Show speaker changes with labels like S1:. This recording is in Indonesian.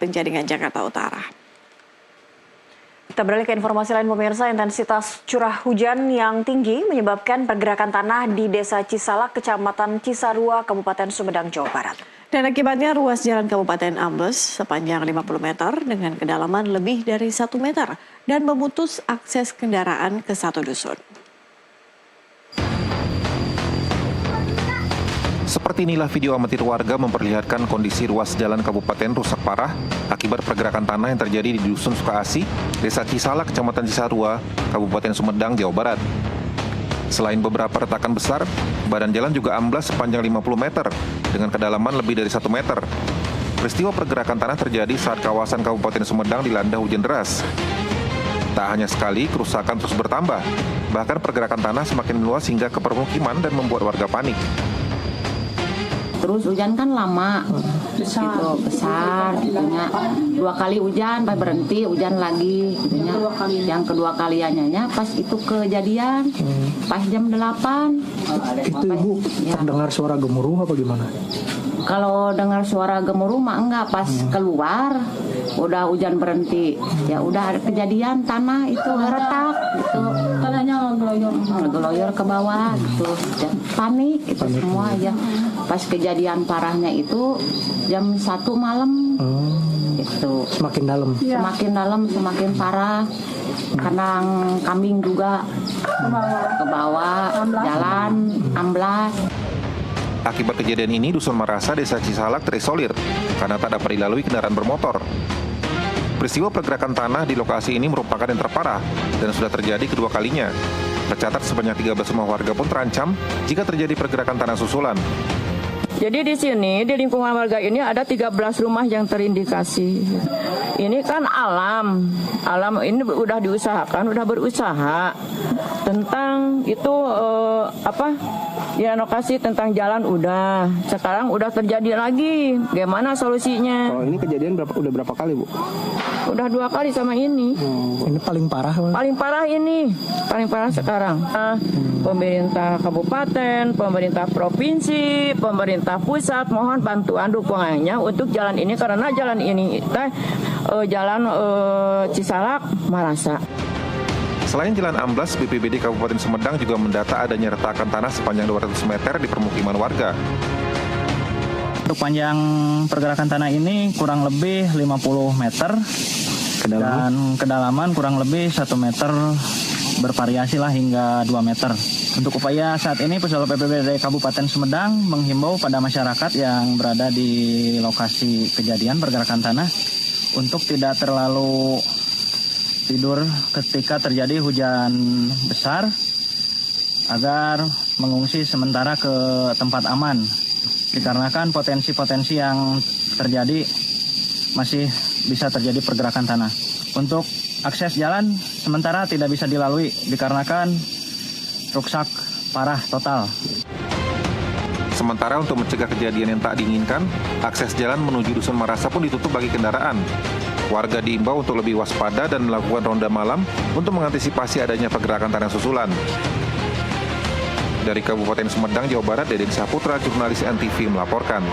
S1: Penjaringan, Jakarta Utara.
S2: Kita beralih ke informasi lain pemirsa, intensitas curah hujan yang tinggi menyebabkan pergerakan tanah di Desa Cisalak, Kecamatan Cisarua, Kabupaten Sumedang, Jawa Barat.
S1: Dan akibatnya ruas jalan kabupaten ambles sepanjang 50 meter dengan kedalaman lebih dari 1 meter dan memutus akses kendaraan ke satu dusun.
S3: Seperti inilah video amatir warga memperlihatkan kondisi ruas jalan kabupaten rusak parah akibat pergerakan tanah yang terjadi di Dusun Sukaasi, Desa Cisalak, Kecamatan Cisarua, Kabupaten Sumedang, Jawa Barat. Selain beberapa retakan besar, badan jalan juga amblas sepanjang 50 meter dengan kedalaman lebih dari 1 meter. Peristiwa pergerakan tanah terjadi saat kawasan Kabupaten Sumedang dilanda hujan deras. Tak hanya sekali, kerusakan terus bertambah. Bahkan pergerakan tanah semakin meluas hingga ke permukiman dan membuat warga panik.
S4: Terus hujan kan lama, besar gitunya. 2 kali hujan, pas berhenti hujan lagi gitunya. Yang kedua kaliannya pas itu kejadian, pas jam 8.
S5: Itu Ibu terdengar suara gemuruh apa gimana?
S4: Kalau dengar suara gemuruh mah enggak, pas keluar udah hujan berhenti. Ya udah ada kejadian tanah itu retak gitu. Tanahnya ngeloyor ke bawah gitu. Dan panik itu semua aja. Pas kejadian parahnya itu jam 1 malam. Itu
S5: Semakin dalam.
S4: semakin dalam semakin parah. Kandang kambing juga ke bawah, jalan amblas.
S3: Akibat kejadian ini, Dusun Marasa, Desa Cisalak terisolir karena tak dapat dilalui kendaraan bermotor. Peristiwa pergerakan tanah di lokasi ini merupakan yang terparah dan sudah terjadi kedua kalinya. Tercatat sebanyak 13 rumah warga pun terancam jika terjadi pergerakan tanah susulan.
S6: Jadi di sini, di lingkungan warga ini ada 13 rumah yang terindikasi. Ini kan alam ini udah diusahakan, udah berusaha tentang itu lokasi tentang jalan udah. Sekarang udah terjadi lagi. Gimana solusinya?
S5: Kalau ini kejadian udah berapa kali, Bu?
S6: Udah 2 kali sama ini.
S5: Ini paling parah, Pak?
S6: Paling parah ini, paling parah sekarang. Pemerintah kabupaten, pemerintah provinsi, pemerintah pusat mohon bantuan dukungannya untuk jalan ini karena jalan ini jalan Cisalak Marasa.
S3: Selain jalan amblas, BPBD Kabupaten Sumedang juga mendata adanya retakan tanah sepanjang 200 meter di permukiman warga.
S7: Untuk panjang pergerakan tanah ini kurang lebih 50 meter dan kedalaman kurang lebih 1 meter, bervariasi lah hingga 2 meter. Untuk upaya saat ini Pusat BPBD Kabupaten Sumedang menghimbau pada masyarakat yang berada di lokasi kejadian pergerakan tanah untuk tidak terlalu tidur ketika terjadi hujan besar agar mengungsi sementara ke tempat aman. Dikarenakan potensi-potensi yang terjadi masih bisa terjadi pergerakan tanah. Untuk akses jalan sementara tidak bisa dilalui dikarenakan rusak parah total.
S3: Sementara untuk mencegah kejadian yang tak diinginkan, akses jalan menuju Dusun Marasa pun ditutup bagi kendaraan. Warga diimbau untuk lebih waspada dan melakukan ronda malam untuk mengantisipasi adanya pergerakan tanah susulan. Dari Kabupaten Sumedang, Jawa Barat, Deden Saputra, jurnalis NTV melaporkan.